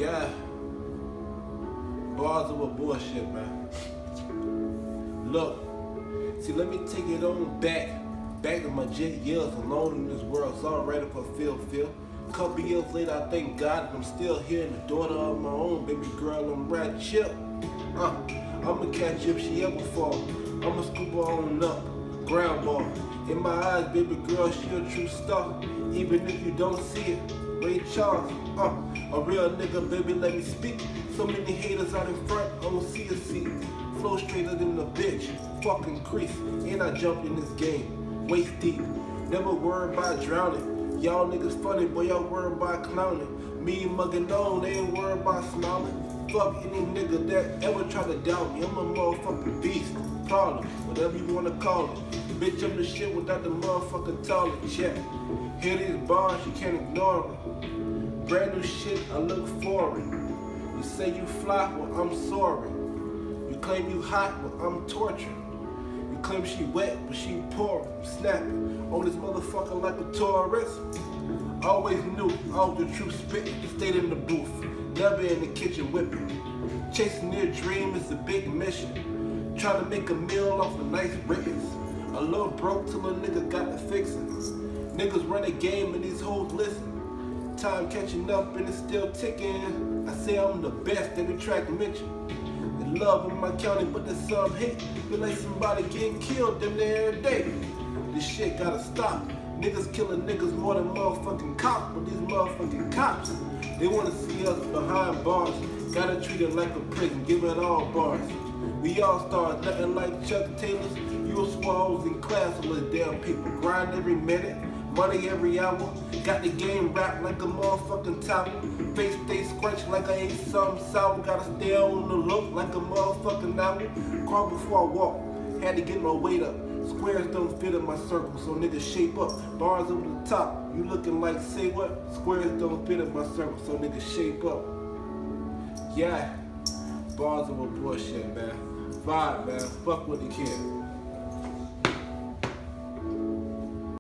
Yeah, bars over bullshit, man. Look, see, let me take it on back to my jet years alone in this world, so I'm ready for feel. Couple years later, I thank God that I'm still here and the daughter of my own baby girl, I'm right chip. I'ma catch if she ever fall. I'ma scoop her on up, ground ball. In my eyes, baby girl, she a true star. Even if you don't see it, Ray Charles, a real nigga, baby, let me speak. So many haters out in front, I don't see a seat. Flow straighter than a bitch, fucking crease. And I jumped in this game, waist deep. Never worried about drowning. Y'all niggas funny, but y'all worried about clowning. Me mugging on, they ain't worried about smiling. Fuck any nigga that ever try to doubt me. I'm a motherfucking beast, problem, whatever you wanna call it. Bitch, I'm the shit without the motherfucking toilet check. Hear these bars, you can't ignore them. Brand new shit, I look for it. You say you fly, well I'm sorry. You claim you hot, well I'm tortured. You claim she wet, but she pouring. I'm snapping on this motherfucker like a tourist. I always knew I was the true spit. Stayed in the booth, never in the kitchen whipping. Chasing their dream is a big mission. Trying to make a meal off of nice ribbons. A little broke till a nigga got the fixings. Niggas run a game and these hoes listen. Time catching up and it's still ticking. I say I'm the best, every track mention. They love in my county, but there's some hate. Feel like somebody getting killed them there every day. This shit gotta stop. Niggas killing niggas more than motherfucking cops, but these motherfucking cops, they wanna see us behind bars. Gotta treat it like a prison, give it all bars. We all stars, nothing like Chuck Taylors. You swallows in class on this damn people. Grind every minute, money every hour. Got the game wrapped like a motherfucking towel. Face stay scrunched like I ate something sour. Gotta stay on the look like a motherfucking owl. Crawl before I walk, had to get my weight up. Squares don't fit in my circle, so niggas shape up. Bars over the top, you looking like say what? Squares don't fit in my circle, so niggas shape up. Yeah, bars over bullshit, man. Vibe, man. Fuck with the kid.